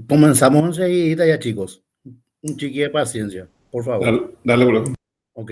Comenzamos enseguida ya, chicos. Un chiqui de paciencia, por favor. Dale, bro. Ok.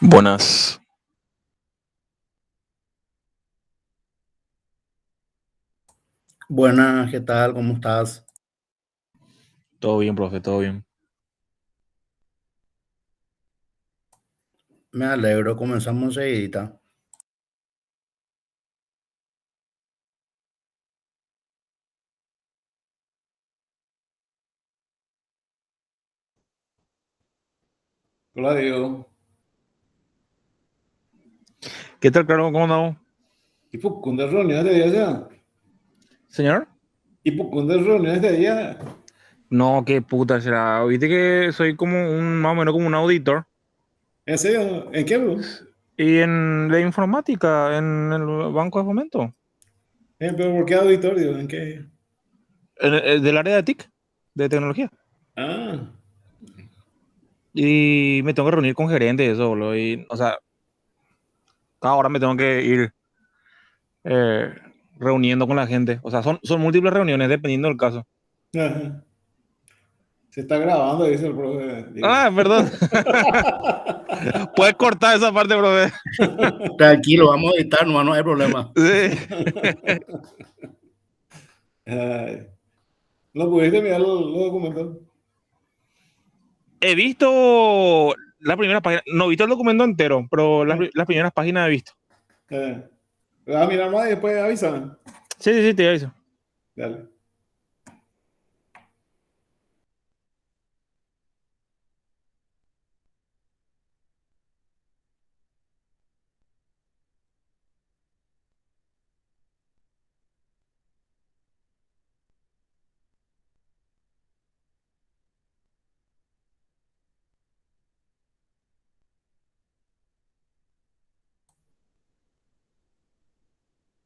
Buenas. Buenas, ¿qué tal? ¿Cómo estás? Todo bien, profe, todo bien. Me alegro, comenzamos enseguida. Hola, Diego. ¿Qué tal, Carlos? ¿Cómo andamos? ¿Y por qué reuniones de allá? ¿Señor? ¿Y por qué reuniones de allá? No, qué puta será. Viste que soy como más o menos como un auditor. ¿En serio? ¿En qué, bro? Y en la informática, en el Banco de Fomento. ¿Pero por qué auditorio? ¿En qué? Del área de TIC, de tecnología. Ah, Y me tengo que reunir con gerentes y eso, boludo. Y, o sea, cada hora me tengo que ir eh, reuniendo con la gente. O sea, son múltiples reuniones dependiendo del caso. Ajá. Se está grabando, dice el profe. Digo. Ah, perdón. Puedes cortar esa parte, profe. Tranquilo, vamos a editar, no hay problema. Sí. Ay. ¿No pudiste mirar los documentos? He visto la primera página, no he visto el documento entero, pero Eh, las primeras páginas he visto. Vas a mirar más y después avísame. Sí, sí, sí, te aviso. Dale.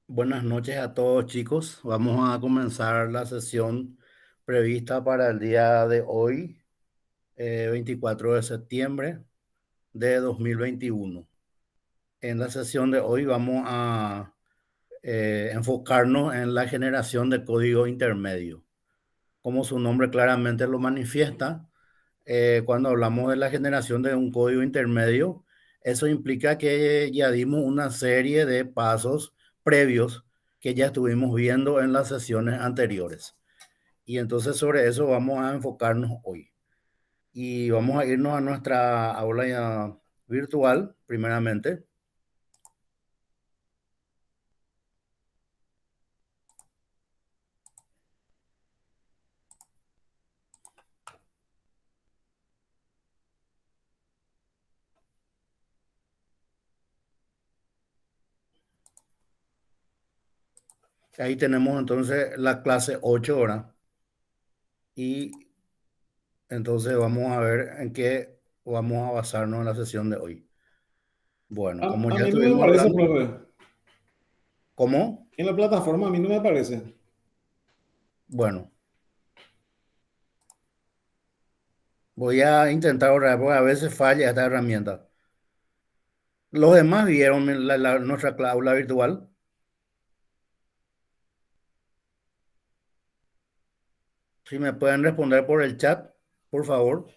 Buenas noches a todos, chicos. Vamos a comenzar la sesión prevista para el día de hoy, 24 de septiembre de 2021. En la sesión de hoy vamos a enfocarnos en la generación de código intermedio. Como su nombre claramente lo manifiesta, cuando hablamos de la generación de un código intermedio, eso implica que ya dimos una serie de pasos previos que ya estuvimos viendo en las sesiones anteriores. Y entonces sobre eso vamos a enfocarnos hoy. Y vamos a irnos a nuestra aula ya virtual, primeramente. Ahí tenemos entonces la clase 8 ahora. Y entonces vamos a ver en qué vamos a basarnos en la sesión de hoy. Bueno, como A ya mí no me estuvimos parece, hablando, profe. ¿cómo? En la plataforma a mí no me parece. Bueno, voy a intentar ahora, porque a veces falla esta herramienta. Los demás vieron nuestra aula virtual. Si me pueden responder por el chat, por favor.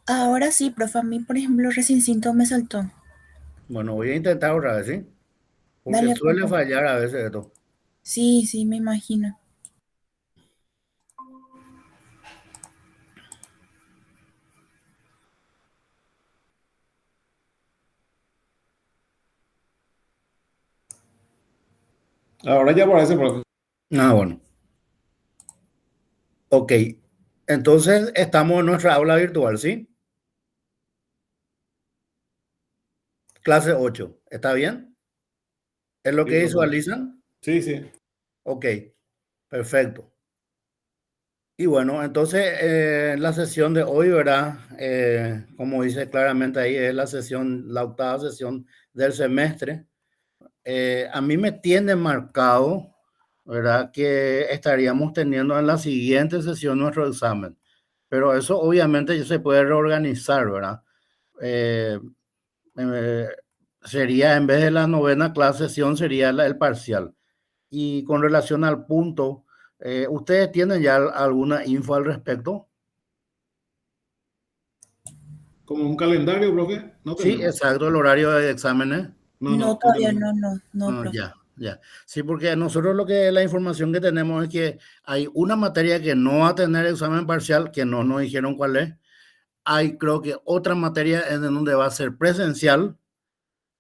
Ahora sí, profe, a mí, por ejemplo, recién siento me saltó. Bueno, voy a intentar otra vez, ¿sí? Porque Dale, suele profe. fallar a veces esto. Sí, sí, me imagino. Ahora ya aparece, profe. Ah, bueno. Ok. Entonces estamos en nuestra aula virtual, ¿sí? Clase 8. ¿Está bien? ¿Es lo Sí, que profe. visualizan? Sí, sí. Ok. Perfecto. Y bueno, entonces la sesión de hoy, ¿verdad? Como dice claramente ahí, es la sesión, la octava sesión del semestre. A mí me tiene marcado, ¿verdad? Que estaríamos teniendo en la siguiente sesión nuestro examen. Pero eso obviamente ya se puede reorganizar, ¿verdad? Eh, eh, sería, en vez de la novena clase sesión, sería el parcial. Y con relación al punto, ¿ustedes tienen ya alguna info al respecto? Como un calendario, profe. No Sí, tenemos. exacto, el horario de exámenes. No, No, no, no todavía tenemos. no, no, no, Ah, profe. ya, ya. Sí, porque nosotros la información que tenemos es que hay una materia que no va a tener examen parcial, que no nos dijeron cuál es. Hay creo que otra materia en donde va a ser presencial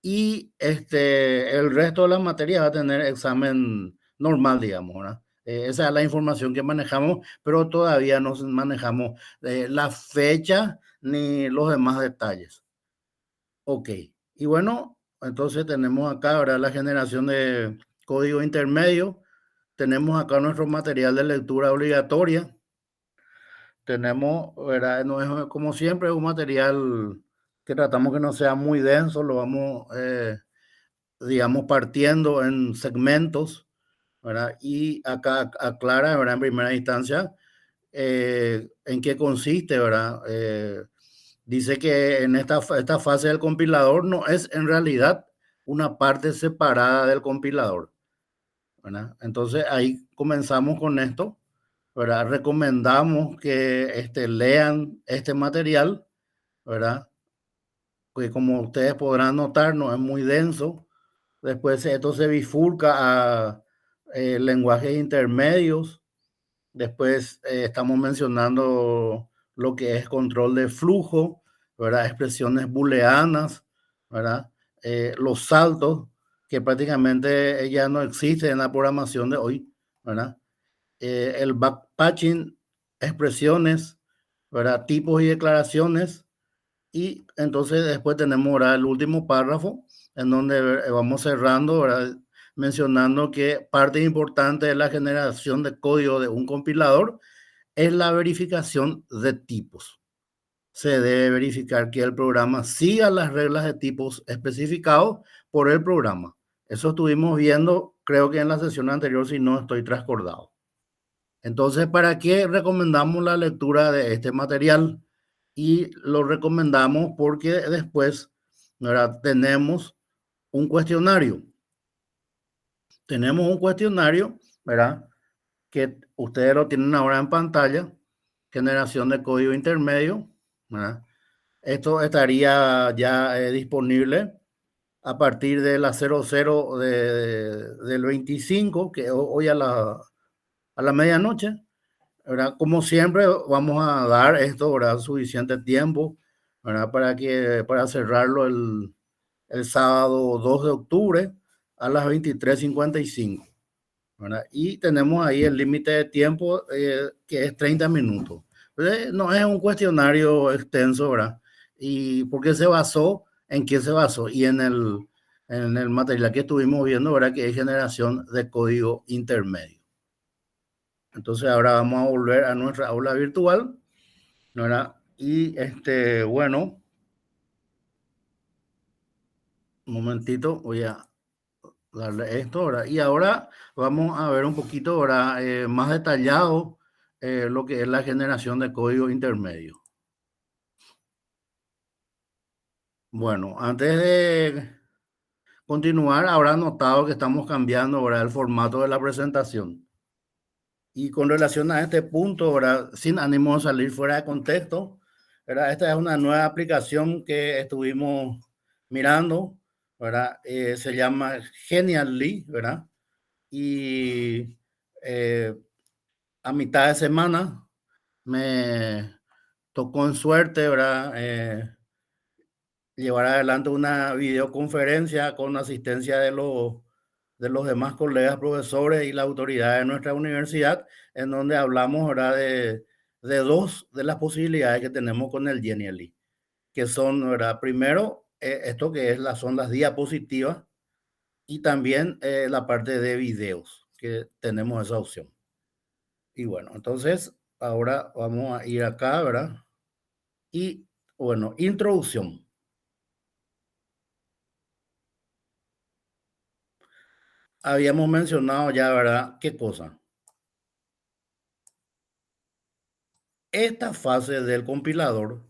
y el resto de las materias va a tener examen normal, digamos, ¿verdad? Esa es la información que manejamos, pero todavía no manejamos la fecha ni los demás detalles. Ok, y bueno, entonces tenemos acá, ¿verdad? La generación de código intermedio. Tenemos acá nuestro material de lectura obligatoria. Tenemos, ¿verdad? No es como siempre un material que tratamos que no sea muy denso, lo vamos, digamos, partiendo en segmentos, ¿verdad? Y acá aclara, ¿verdad? En primera instancia, en qué consiste, ¿verdad? dice que en esta fase del compilador no es en realidad una parte separada del compilador, ¿verdad? Entonces ahí comenzamos con esto, ¿verdad? Recomendamos que lean este material, ¿verdad? Que como ustedes podrán notar no es muy denso. Después esto se bifurca a lenguajes intermedios. Después estamos mencionando lo que es control de flujo, ¿verdad? Expresiones booleanas, ¿verdad? Los saltos, que prácticamente ya no existen en la programación de hoy, ¿verdad? El backpatching, expresiones, ¿verdad? Tipos y declaraciones. Y entonces después tenemos, ¿verdad?, el último párrafo en donde vamos cerrando, ¿verdad?, mencionando que parte importante de la generación de código de un compilador es la verificación de tipos. Se debe verificar que el programa siga las reglas de tipos especificados por el programa. Eso estuvimos viendo, creo que en la sesión anterior, si no estoy trascordado. Entonces, ¿para qué recomendamos la lectura de este material? Y lo recomendamos porque después, ¿verdad?, tenemos un cuestionario. Tenemos un cuestionario, ¿verdad?, que ustedes lo tienen ahora en pantalla, generación de código intermedio, ¿verdad? Esto estaría ya disponible a partir de la 00 del 25, que hoy a la medianoche, ¿verdad? Como siempre, vamos a dar esto, ¿verdad?, suficiente tiempo, ¿verdad?, para cerrarlo el sábado 2 de octubre a las 23:55, ¿verdad? Y tenemos ahí el límite de tiempo que es 30 minutos. No es un cuestionario extenso, ¿verdad? ¿Y por qué se basó? ¿En qué se basó? Y en el material que estuvimos viendo, ¿verdad?, que es generación de código intermedio. Entonces ahora vamos a volver a nuestra aula virtual, ¿verdad? Y bueno, un momentito, voy a darle esto, ¿verdad? Y ahora vamos a ver un poquito, ¿verdad?, más detallado lo que es la generación de código intermedio. Bueno, antes de continuar, habrán notado que estamos cambiando, ¿verdad?, el formato de la presentación. Y con relación a este punto, ¿verdad?, sin ánimo de salir fuera de contexto, ¿verdad?, esta es una nueva aplicación que estuvimos mirando, ¿verdad? Se llama Genially, ¿verdad? Y a mitad de semana me tocó en suerte, ¿verdad?, llevar adelante una videoconferencia con asistencia de los demás colegas profesores y la autoridad de nuestra universidad, en donde hablamos ahora de dos de las posibilidades que tenemos con el Genially, que son, ¿verdad?, primero, esto que son las diapositivas, y también la parte de videos, que tenemos esa opción. Y bueno, entonces ahora vamos a ir acá, ¿verdad? Y bueno, introducción. Habíamos mencionado ya, ¿verdad? ¿Qué cosa? Esta fase del compilador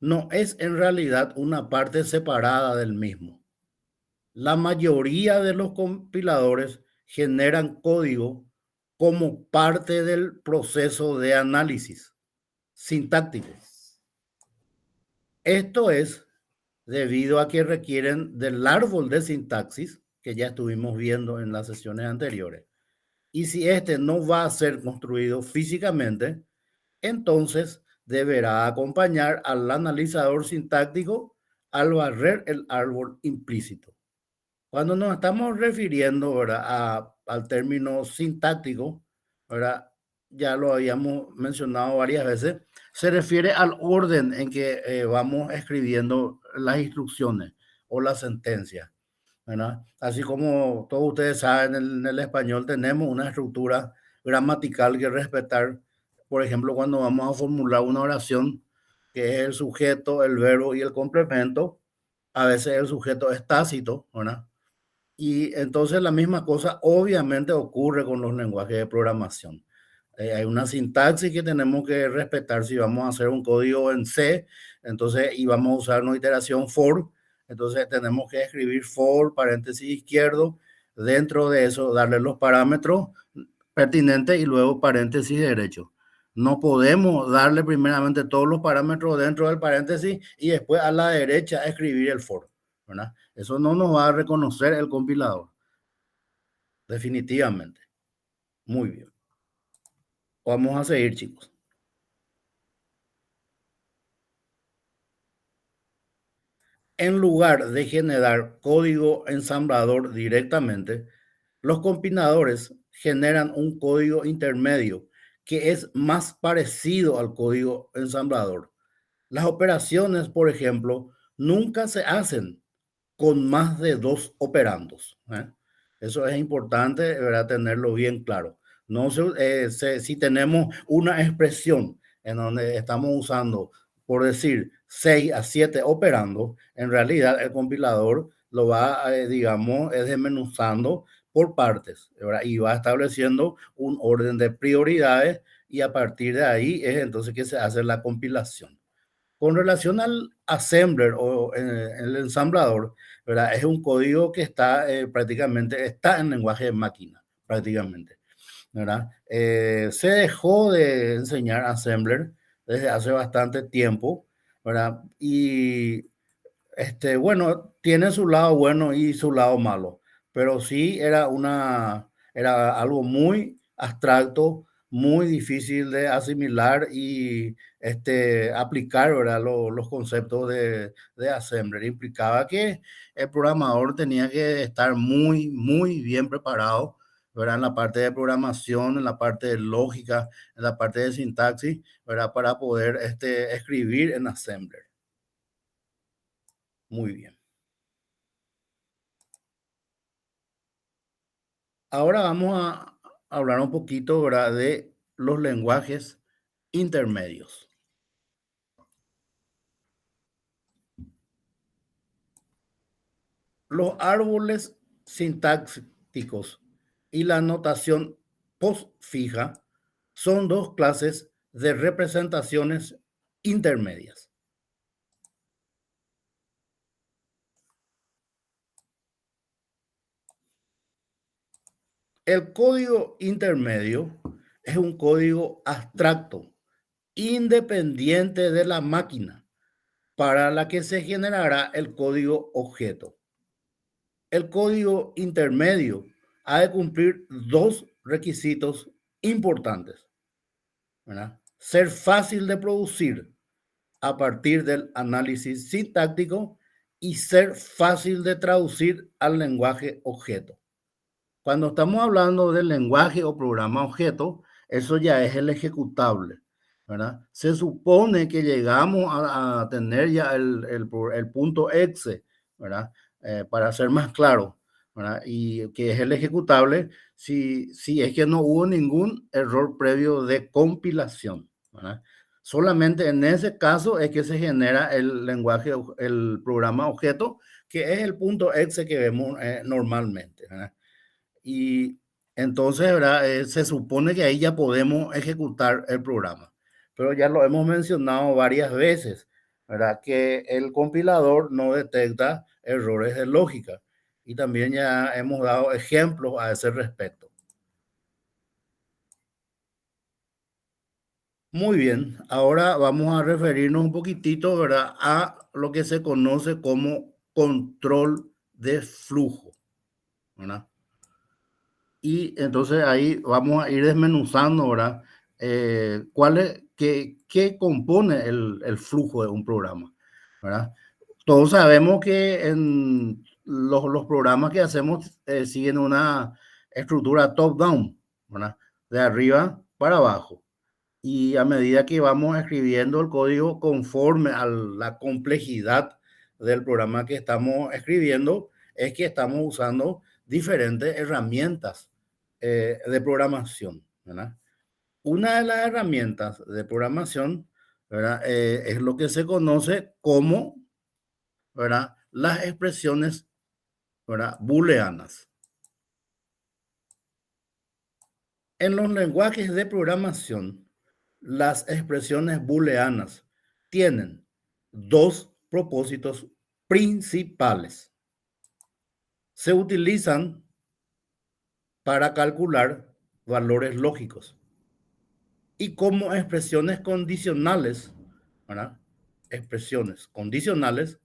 no es en realidad una parte separada del mismo. La mayoría de los compiladores generan código como parte del proceso de análisis sintáctico. Esto es debido a que requieren del árbol de sintaxis que ya estuvimos viendo en las sesiones anteriores. Y si este no va a ser construido físicamente, entonces deberá acompañar al analizador sintáctico al barrer el árbol implícito. Cuando nos estamos refiriendo, ¿verdad?, al término sintáctico, ¿verdad?, ya lo habíamos mencionado varias veces, se refiere al orden en que vamos escribiendo las instrucciones o las sentencias, ¿verdad? Así como todos ustedes saben, en el español tenemos una estructura gramatical que respetar. Por ejemplo, cuando vamos a formular una oración, que es el sujeto, el verbo y el complemento, a veces el sujeto es tácito, ¿verdad? Y entonces la misma cosa obviamente ocurre con los lenguajes de programación. Hay una sintaxis que tenemos que respetar. Si vamos a hacer un código en C, entonces, y vamos a usar una iteración for, entonces tenemos que escribir for, paréntesis izquierdo, dentro de eso darle los parámetros pertinentes y luego paréntesis derecho. No podemos darle primeramente todos los parámetros dentro del paréntesis y después a la derecha escribir el for, ¿verdad? Eso no nos va a reconocer el compilador. Definitivamente. Muy bien. Vamos a seguir, chicos. En lugar de generar código ensamblador directamente, los compiladores generan un código intermedio que es más parecido al código ensamblador. Las operaciones, por ejemplo, nunca se hacen con más de 2 operandos. Eso es importante, ¿verdad? Tenerlo bien claro. No si tenemos una expresión en donde estamos usando, por decir, 6 a 7 operandos, en realidad el compilador lo va, digamos, desmenuzando por partes, ¿verdad? Y va estableciendo un orden de prioridades y a partir de ahí es entonces que se hace la compilación. Con relación al assembler o el ensamblador, ¿verdad? Es un código que está prácticamente, está en lenguaje de máquina, prácticamente, ¿verdad? Se dejó de enseñar assembler desde hace bastante tiempo, ¿verdad? Y bueno, tiene su lado bueno y su lado malo, pero sí era algo muy abstracto, muy difícil de asimilar y aplicar, ¿verdad? Los conceptos de Assembler. Implicaba que el programador tenía que estar muy, muy bien preparado, ¿verdad? En la parte de programación, en la parte de lógica, en la parte de sintaxis, ¿verdad? Para poder escribir en Assembler. Muy bien. Ahora vamos a hablar un poquito, ¿verdad? De los lenguajes intermedios. Los árboles sintácticos y la notación postfija son dos clases de representaciones intermedias. El código intermedio es un código abstracto, independiente de la máquina, para la que se generará el código objeto. El código intermedio ha de cumplir dos requisitos importantes, ¿verdad? Ser fácil de producir a partir del análisis sintáctico y ser fácil de traducir al lenguaje objeto. Cuando estamos hablando del lenguaje o programa objeto, eso ya es el ejecutable, ¿verdad? Se supone que llegamos a tener ya el punto exe, ¿verdad? Para ser más claro, ¿verdad? Y que es el ejecutable si es que no hubo ningún error previo de compilación, ¿verdad? Solamente en ese caso es que se genera el lenguaje, el programa objeto, que es el punto exe que vemos normalmente, ¿verdad? Y entonces, ¿verdad? Se supone que ahí ya podemos ejecutar el programa. Pero ya lo hemos mencionado varias veces, ¿verdad? Que el compilador no detecta errores de lógica. Y también ya hemos dado ejemplos a ese respecto. Muy bien, ahora vamos a referirnos un poquitito, ¿verdad? A lo que se conoce como control de flujo, ¿verdad? Y entonces ahí vamos a ir desmenuzando, ¿verdad? ¿Qué compone el flujo de un programa, ¿verdad? Todos sabemos que en los programas que hacemos siguen una estructura top-down, ¿verdad? De arriba para abajo. Y a medida que vamos escribiendo el código conforme a la complejidad del programa que estamos escribiendo, es que estamos usando diferentes herramientas de programación, ¿verdad? Una de las herramientas de programación, ¿verdad? Es lo que se conoce como, ¿verdad? Las expresiones, ¿verdad? Booleanas. En los lenguajes de programación, las expresiones booleanas tienen dos propósitos principales. Se utilizan para calcular valores lógicos y como expresiones condicionales, ¿verdad? Expresiones condicionales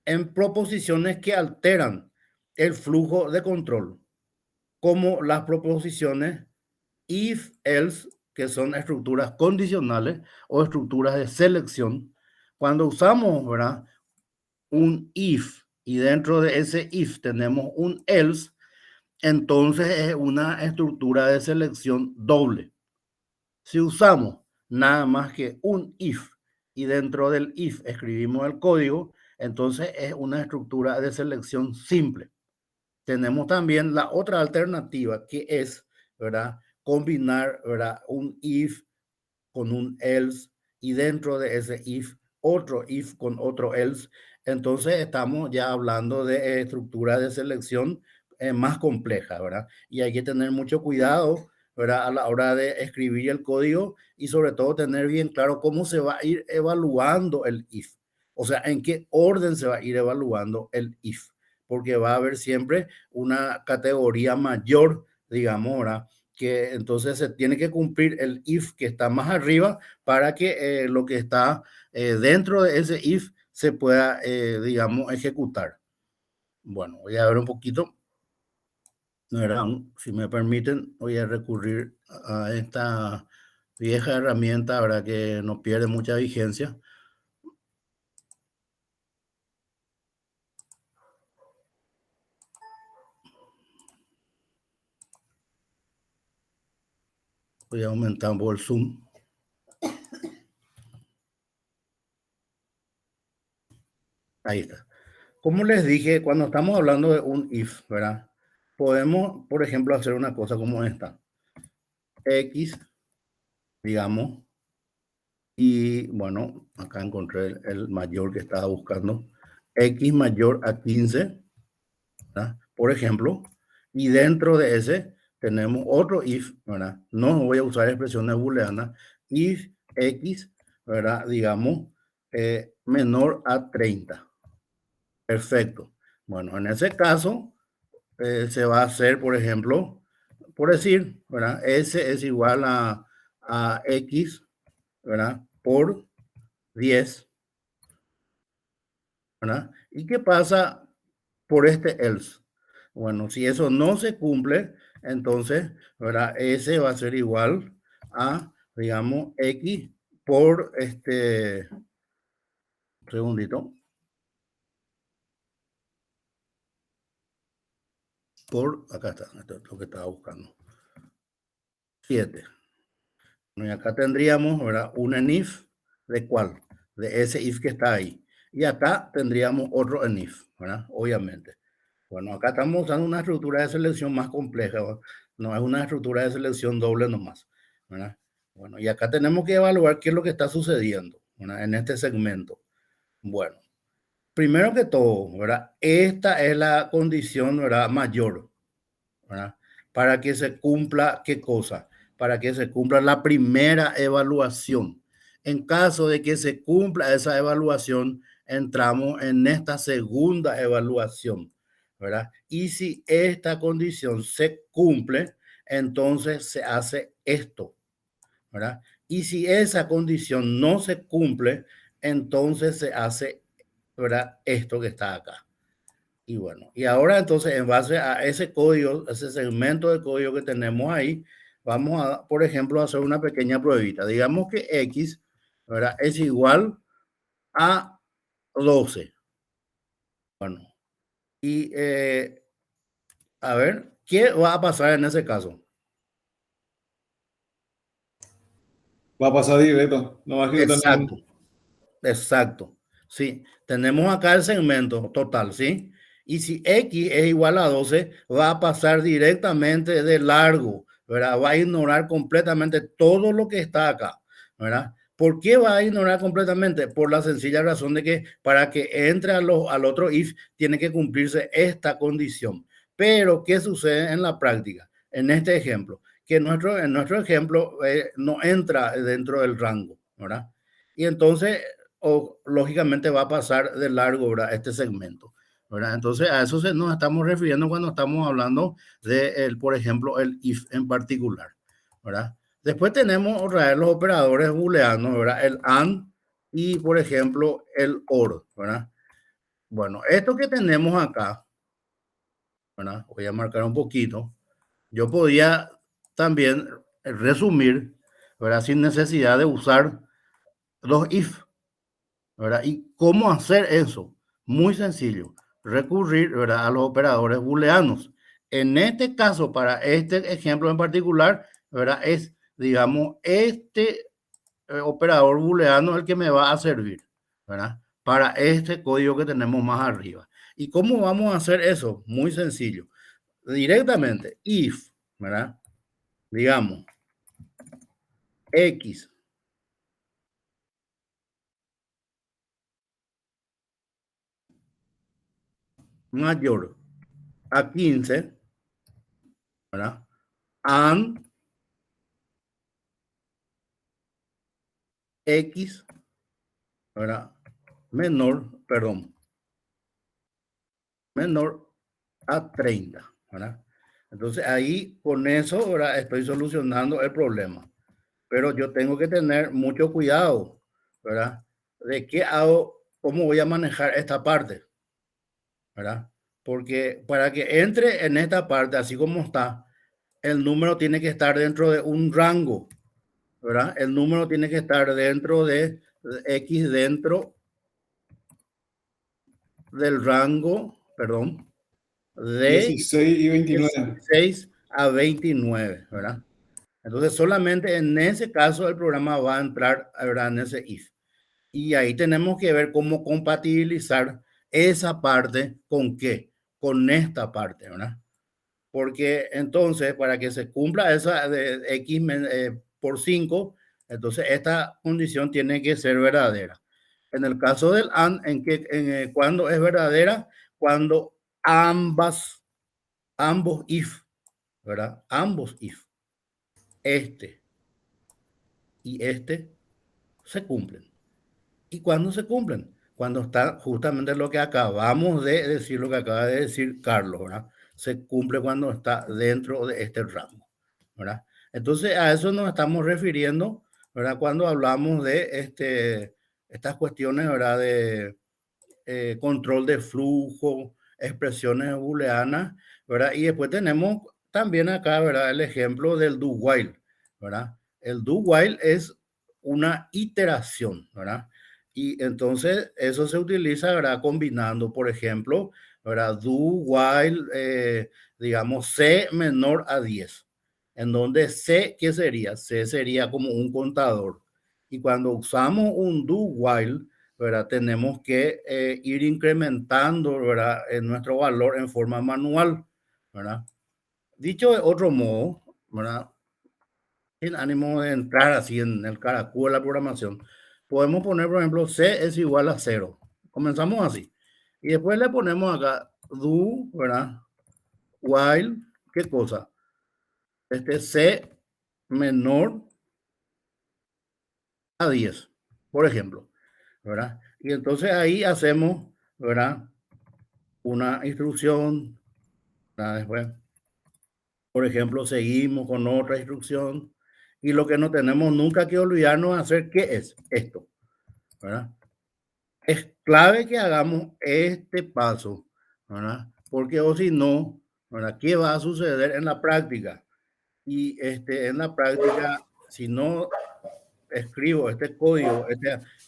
en proposiciones que alteran el flujo de control, como las proposiciones if, else, que son estructuras condicionales o estructuras de selección. Cuando usamos, ¿verdad?, un if y dentro de ese if tenemos un else, entonces es una estructura de selección doble. Si usamos nada más que un if y dentro del if escribimos el código, entonces es una estructura de selección simple. Tenemos también la otra alternativa que es, ¿verdad?, combinar, ¿verdad?, un if con un else y dentro de ese if otro if con otro else. Entonces estamos ya hablando de estructura de selección más compleja, ¿verdad? Y hay que tener mucho cuidado, ¿verdad?, a la hora de escribir el código y sobre todo tener bien claro cómo se va a ir evaluando el if. O sea, en qué orden se va a ir evaluando el if, porque va a haber siempre una categoría mayor, digamos, ¿verdad?, que entonces se tiene que cumplir el if que está más arriba para que lo que está dentro de ese if se pueda, digamos, ejecutar. Bueno, voy a ver un poquito. ¿Verdad? Si me permiten, voy a recurrir a esta vieja herramienta, ¿verdad?, que no pierde mucha vigencia. Voy a aumentar un poco el zoom. Ahí está. Como les dije, cuando estamos hablando de un if, ¿verdad?, podemos, por ejemplo, hacer una cosa como esta. X, digamos, y bueno, acá encontré el mayor que estaba buscando. X mayor a 15, ¿verdad?, por ejemplo, y dentro de ese tenemos otro if, ¿verdad? No voy a usar expresiones booleanas. If X, ¿verdad?, digamos, menor a 30. Perfecto. Bueno, en ese caso se va a hacer, por ejemplo, por decir, ¿verdad?, S es igual a X, ¿verdad?, por 10, ¿verdad? ¿Y qué pasa por este else? Bueno, si eso no se cumple, entonces, ¿verdad?, S va a ser igual a, digamos, X por un segundito, por, acá está, esto es lo que estaba buscando, 7. Bueno, y acá tendríamos, ¿verdad?, un enif, ¿de cuál? De ese if que está ahí. Y acá tendríamos otro enif, ¿verdad?, obviamente. Bueno, acá estamos usando una estructura de selección más compleja, ¿verdad? No es una estructura de selección doble nomás, ¿verdad? Bueno, y acá tenemos que evaluar qué es lo que está sucediendo, ¿verdad?, en este segmento. Bueno, primero que todo, ¿verdad?, esta es la condición, ¿verdad?, mayor, ¿verdad?, para que se cumpla, ¿qué cosa? Para que se cumpla la primera evaluación. En caso de que se cumpla esa evaluación, entramos en esta segunda evaluación, ¿verdad? Y si esta condición se cumple, entonces se hace esto, ¿verdad? Y si esa condición no se cumple, entonces se hace, ¿verdad?, esto que está acá. Y bueno, y ahora entonces en base a ese código, ese segmento de código que tenemos ahí, vamos a, por ejemplo, hacer una pequeña pruebita. Digamos que X, ¿verdad?, es igual a 12. Bueno, y a ver, ¿qué va a pasar en ese caso? Va a pasar directo. No va a ejecutar Exacto, ningún. exacto. Sí, tenemos acá el segmento total, ¿sí? Y si X es igual a 12, va a pasar directamente de largo, ¿verdad? Va a ignorar completamente todo lo que está acá, ¿verdad? ¿Por qué va a ignorar completamente? Por la sencilla razón de que para que entre al otro if tiene que cumplirse esta condición. Pero, ¿qué sucede en la práctica? En este ejemplo, que en nuestro ejemplo no entra dentro del rango, ¿verdad? Y entonces, lógicamente va a pasar de largo, ¿verdad? Este segmento, ¿verdad? Entonces, a eso nos estamos refiriendo cuando estamos hablando de, por ejemplo, el if en particular, ¿verdad? Después tenemos otra vez los operadores booleanos, ¿verdad? El and y, por ejemplo, el or, ¿verdad? Bueno, esto que tenemos acá, ¿verdad? Voy a marcar un poquito. Yo podía también resumir, ¿verdad? Sin necesidad de usar los if, ¿verdad? ¿Y cómo hacer eso? Muy sencillo, recurrir, ¿verdad? A los operadores booleanos. En este caso, para este ejemplo en particular, ¿verdad? Es, digamos, este operador booleano el que me va a servir, ¿verdad? Para este código que tenemos más arriba. ¿Y cómo vamos a hacer eso? Muy sencillo. Directamente, if, ¿verdad? Digamos, X mayor a 15, ¿verdad? And X, ¿verdad? Menor a 30, ¿verdad? Entonces ahí con eso, ¿verdad? Estoy solucionando el problema. Pero yo tengo que tener mucho cuidado, ¿verdad? De qué hago, cómo voy a manejar esta parte, ¿verdad? Porque para que entre en esta parte, así como está, el número tiene que estar dentro de un rango, ¿verdad? El número tiene que estar dentro de X, dentro del rango, perdón, de 16 y 29. 16 a 29, ¿verdad? Entonces, solamente en ese caso el programa va a entrar, ¿verdad? En ese if. Y ahí tenemos que ver cómo compatibilizar esa parte con qué, con esta parte, ¿verdad? Porque entonces, para que se cumpla esa de X por 5, entonces esta condición tiene que ser verdadera. En el caso del AND, ¿cuándo es verdadera? Cuando ambos if, ¿verdad? Ambos if, este y este, se cumplen. ¿Y cuándo se cumplen? Cuando está justamente lo que acabamos de decir, lo que acaba de decir Carlos, ¿verdad? Se cumple cuando está dentro de este rango, ¿verdad? Entonces a eso nos estamos refiriendo, ¿verdad? Cuando hablamos de estas cuestiones, ¿verdad? De control de flujo, expresiones booleanas, ¿verdad? Y después tenemos también acá, ¿verdad? El ejemplo del do while, ¿verdad? El do while es una iteración, ¿verdad? Y entonces eso se utiliza, ¿verdad? Combinando, por ejemplo, ¿verdad? Do while, digamos, C menor a 10, en donde C, ¿qué sería? C sería como un contador. Y cuando usamos un do while, ¿verdad? Tenemos que ir incrementando, ¿verdad? En nuestro valor en forma manual, ¿verdad? Dicho de otro modo, ¿verdad? Sin ánimo de entrar así en el caracol de la programación, podemos poner, por ejemplo, C es igual a 0. Comenzamos así. Y después le ponemos acá do, ¿verdad? While, ¿qué cosa? C menor a 10, por ejemplo, ¿verdad? Y entonces ahí hacemos, ¿verdad? Una instrucción, ¿verdad? Después, por ejemplo, seguimos con otra instrucción y lo que no tenemos nunca que olvidarnos de hacer, ¿qué es esto? ¿Verdad? Es clave que hagamos este paso, ¿verdad? Porque o si no, ¿verdad? ¿Qué va a suceder en la práctica? Y en la práctica, si no escribo este código,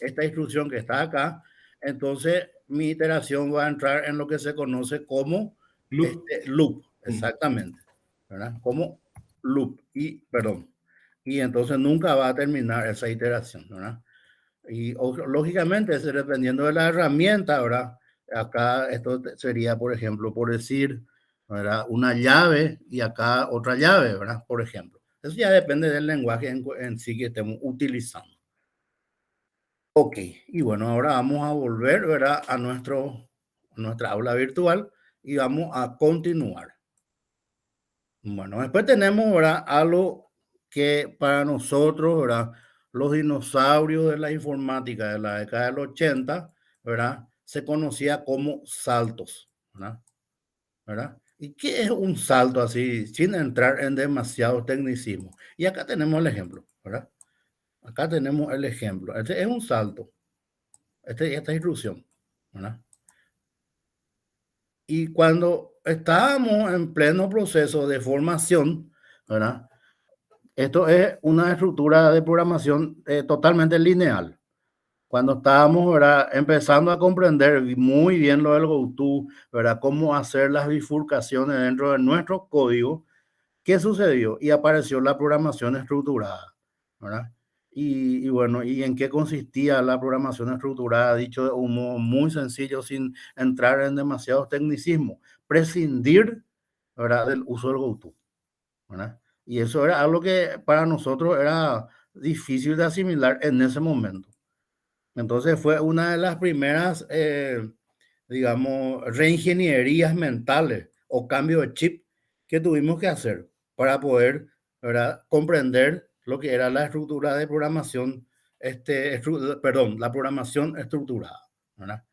esta instrucción que está acá, entonces mi iteración va a entrar en lo que se conoce como Loop. loop, exactamente, ¿verdad? Como loop, y entonces nunca va a terminar esa iteración, ¿verdad? Y lógicamente, dependiendo de la herramienta, ¿verdad? Acá esto sería, por ejemplo, por decir, ¿verdad? Una llave y acá otra llave, ¿verdad? Por ejemplo. Eso ya depende del lenguaje en sí que estemos utilizando. Ok, y bueno, ahora vamos a volver, ¿verdad? A nuestra aula virtual y vamos a continuar. Bueno, después tenemos, ¿verdad? Algo que para nosotros, ¿verdad? Los dinosaurios de la informática de la década del 80, ¿verdad? Se conocía como saltos, ¿verdad? ¿Verdad? ¿Y qué es un salto así, sin entrar en demasiado tecnicismo? Y acá tenemos el ejemplo, ¿verdad? Acá tenemos el ejemplo. Este es un salto, esta instrucción, ¿verdad? Y cuando estábamos en pleno proceso de formación, ¿verdad? Esto es una estructura de programación totalmente lineal. Cuando estábamos, ¿verdad? Empezando a comprender muy bien lo del GoTo, ¿verdad? Cómo hacer las bifurcaciones dentro de nuestro código, ¿qué sucedió? Y apareció la programación estructurada, ¿verdad? Y bueno, ¿y en qué consistía la programación estructurada? Dicho de un modo muy sencillo, sin entrar en demasiados tecnicismos, prescindir, ¿verdad? Del uso del GoTo, ¿verdad? Y eso era algo que para nosotros era difícil de asimilar en ese momento. Entonces fue una de las primeras, digamos, reingenierías mentales o cambio de chip que tuvimos que hacer para poder, ¿verdad? Comprender lo que era la estructura de programación, perdón, la programación estructurada, ¿verdad?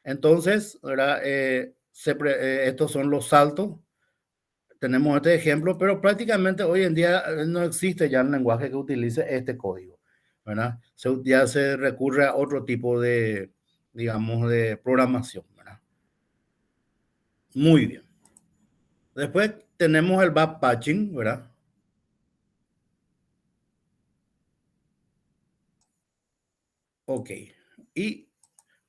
Entonces, ¿verdad? Estos son los saltos. Tenemos este ejemplo, pero prácticamente hoy en día no existe ya un lenguaje que utilice este código, ¿verdad? Ya se recurre a otro tipo de, digamos, de programación, ¿verdad? Muy bien. Después tenemos el backpatching, ¿verdad? Ok. Y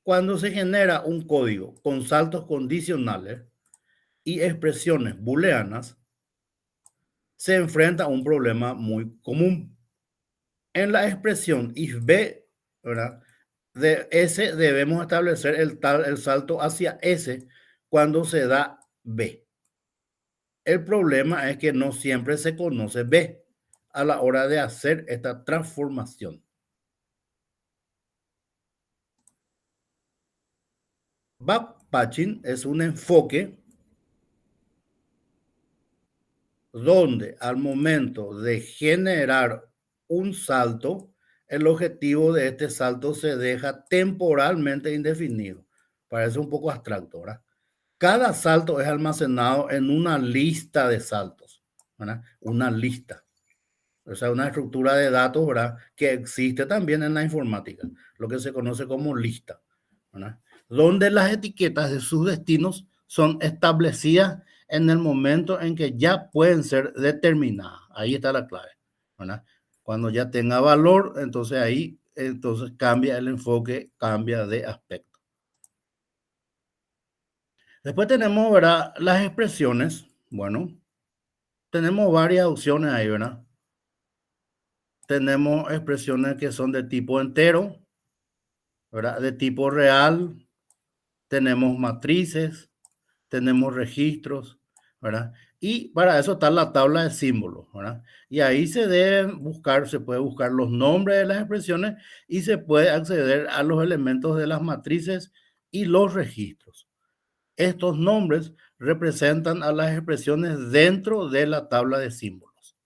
cuando se genera un código con saltos condicionales y expresiones booleanas, se enfrenta a un problema muy común. En la expresión if B, ¿verdad? De S debemos establecer el salto hacia S cuando se da B. El problema es que no siempre se conoce B a la hora de hacer esta transformación. Backpatching es un enfoque donde al momento de generar un salto, el objetivo de este salto se deja temporalmente indefinido. Parece un poco abstracto, ¿verdad? Cada salto es almacenado en una lista de saltos, ¿verdad? Una lista. O sea, una estructura de datos, ¿verdad? Que existe también en la informática, lo que se conoce como lista, ¿verdad? Donde las etiquetas de sus destinos son establecidas en el momento en que ya pueden ser determinadas. Ahí está la clave, ¿verdad? Cuando ya tenga valor, entonces ahí entonces cambia el enfoque, cambia de aspecto. Después tenemos, ¿verdad? Las expresiones. Bueno, tenemos varias opciones ahí, ¿verdad? Tenemos expresiones que son de tipo entero, ¿verdad? De tipo real. Tenemos matrices, tenemos registros, ¿verdad? Y para eso está la tabla de símbolos, ¿verdad? Y ahí se puede buscar los nombres de las expresiones y se puede acceder a los elementos de las matrices y los registros. Estos nombres representan a las expresiones dentro de la tabla de símbolos.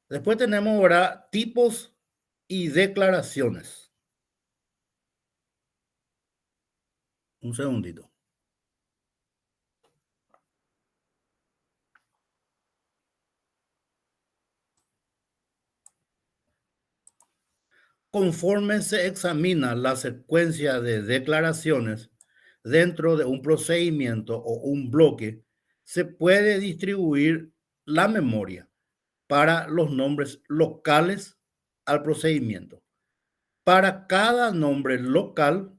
Después tenemos ahora tipos y declaraciones. Un segundito. Conforme se examina la secuencia de declaraciones dentro de un procedimiento o un bloque, se puede distribuir la memoria para los nombres locales al procedimiento. Para cada nombre local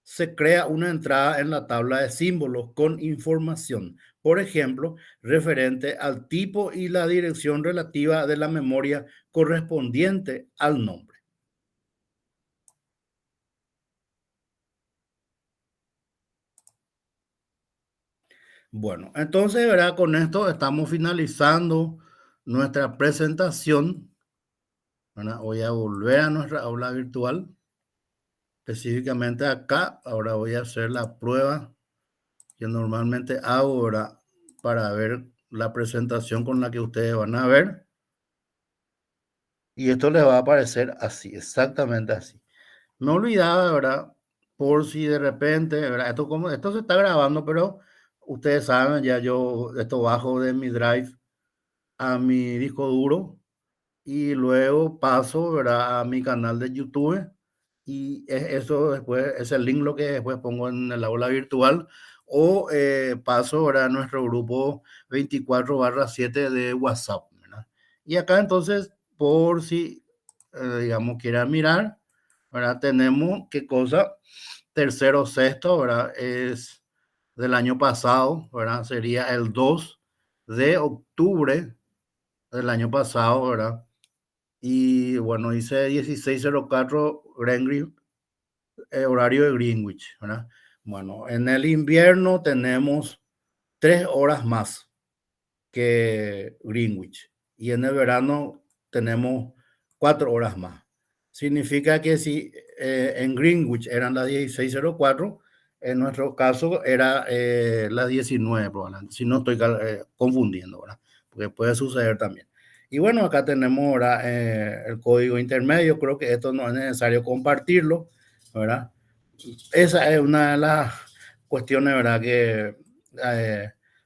se crea una entrada en la tabla de símbolos con información, por ejemplo, referente al tipo y la dirección relativa de la memoria correspondiente al nombre. Bueno, entonces, ¿verdad? Con esto estamos finalizando nuestra presentación, ¿verdad? Voy a volver a nuestra aula virtual específicamente acá, ahora voy a hacer la prueba que normalmente hago, ¿verdad? Para ver la presentación con la que ustedes van a ver. Y esto les va a aparecer así, exactamente así. Me olvidaba, ¿verdad? Por si de repente, ¿verdad? Esto se está grabando, pero ustedes saben, ya yo esto bajo de mi drive a mi disco duro y luego paso, ¿verdad? A mi canal de YouTube y eso después es el link lo que después pongo en el aula virtual o paso, ¿verdad? A nuestro grupo 24/7 de WhatsApp, ¿verdad? Y acá entonces, por si, digamos, quieran mirar, ¿verdad? Tenemos qué cosa, tercero, sexto, ¿verdad? Es del año pasado, ¿verdad? Sería el 2 de octubre del año pasado, ¿verdad? Y bueno, dice 16:04 Greenwich, horario de Greenwich, ¿verdad? Bueno, en el invierno tenemos 3 horas más que Greenwich y en el verano tenemos 4 horas más. Significa que si en Greenwich eran las 16:04, en nuestro caso era las 19 probablemente, si no estoy confundiendo, ¿verdad? Porque puede suceder también. Y bueno, acá tenemos ahora el código intermedio, creo que esto no es necesario compartirlo, ¿verdad? Esa es una de las cuestiones, ¿verdad? Que,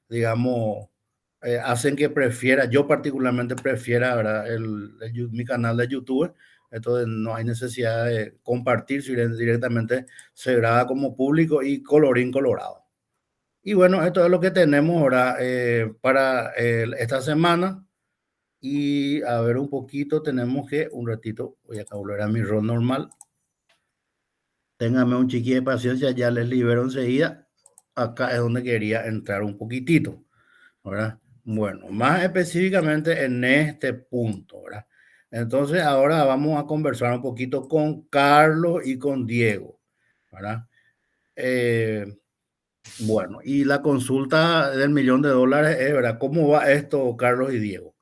digamos, hacen que prefiera, yo particularmente prefiera, ¿verdad? Mi canal de YouTube. Entonces no hay necesidad de compartir, si directamente se graba como público y colorín colorado. Y bueno, esto es lo que tenemos ahora para esta semana. Y a ver un poquito, tenemos que, un ratito, voy a volver a mi rol normal. Téngame un chiqui de paciencia, ya les libero enseguida. Acá es donde quería entrar un poquitito, ¿verdad? Bueno, más específicamente en este punto, ¿verdad? Entonces ahora vamos a conversar un poquito con Carlos y con Diego, ¿verdad? Bueno, y la consulta del $1.000.000 es, ¿verdad? ¿Cómo va esto, Carlos y Diego?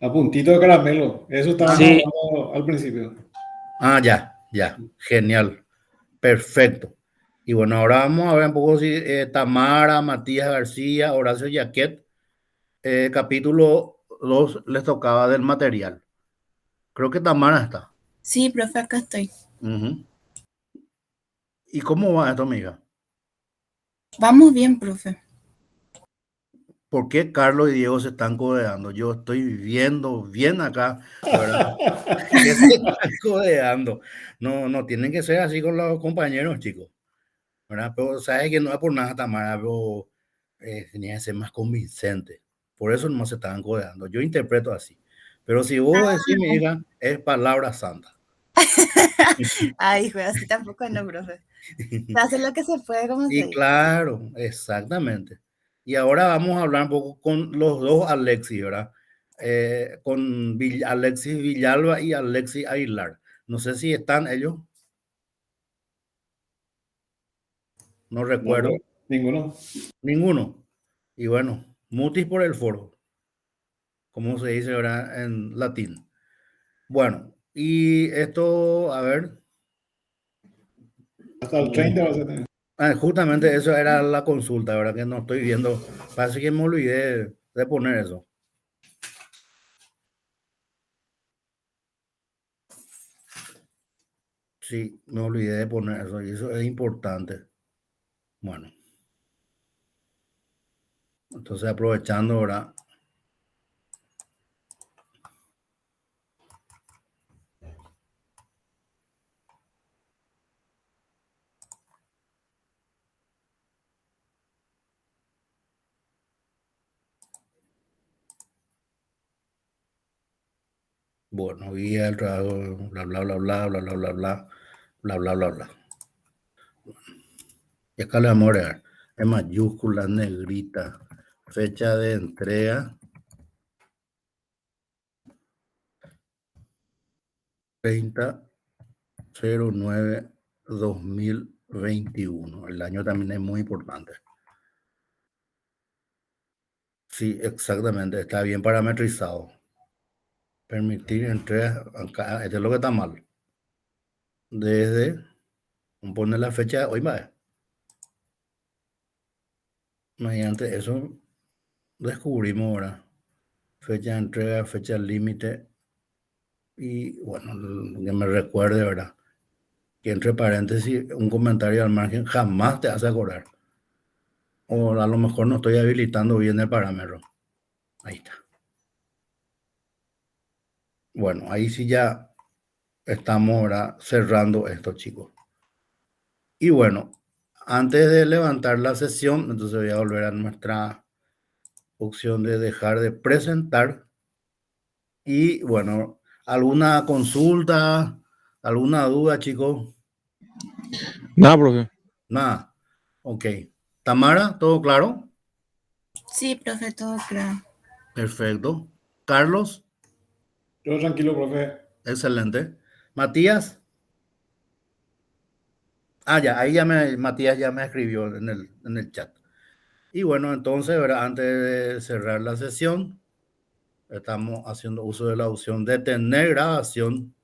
A puntito de caramelo. Eso estábamos Sí, hablando al principio. Ya, genial, perfecto. Y bueno, ahora vamos a ver un poco si Tamara, Matías García, Horacio Yaquet, capítulo 2 les tocaba del material. Creo que Tamara está. Sí, profe, acá estoy. Ujú. ¿Y cómo va esto, amiga? Vamos bien, profe. ¿Por qué Carlos y Diego se están codeando? Yo estoy viendo bien acá, ¿verdad? Que se están codeando. No, no tienen que ser así con los compañeros, chicos, ¿verdad? Pero sabes que no es por nada, Tamara, pero tenía que ser más convincente. Por eso no se estaban codeando. Yo interpreto así. Pero si vos decís, mi hija, es palabra santa. Ay, hijo, así tampoco no, profe. Se hace lo que se puede, como se Y dice. claro, exactamente. Y ahora vamos a hablar un poco con los dos Alexis, ¿verdad? Con Alexis Villalba y Alexis Aguilar. No sé si están ellos, no No, recuerdo. pues, ninguno. Ninguno. Y bueno, mutis por el foro, como se dice ahora en latín. Bueno, y esto, a ver, Hasta el 30 va a ser. justamente eso era la consulta, ¿verdad? Que no estoy viendo. Parece que me olvidé de poner eso. Sí, me olvidé de poner eso y eso es importante. Bueno, entonces aprovechando ahora, bueno, y el trabajo, bla, bla, bla, bla, bla, bla, bla, bla, bla, bla, bla, bla. Y acá le vamos a agregar en mayúscula, negrita, fecha de entrega, 30/09/2021. El año también es muy importante. Sí, exactamente, está bien parametrizado. Permitir entrega, acá, esto es lo que está mal. Desde Pone la fecha, hoy va. Mediante eso descubrimos ahora fecha de entrega, fecha límite y bueno, que me recuerde, ¿verdad? Que entre paréntesis un comentario al margen jamás te hace acordar. O a lo mejor no estoy habilitando bien el parámetro. Ahí está. Bueno, ahí sí ya estamos ahora cerrando esto, chicos. Y bueno, antes de levantar la sesión, entonces voy a volver a nuestra opción de dejar de presentar. Y bueno, ¿alguna consulta? ¿Alguna duda, chicos? Nada, profe. Nada. Ok. Tamara, ¿todo claro? Sí, profe, todo claro. Perfecto. Carlos, Yo tranquilo, profe. excelente. Matías. Ya, ahí Matías ya me escribió en el chat. Y bueno, entonces, ¿verdad? Antes de cerrar la sesión, estamos haciendo uso de la opción de detener grabación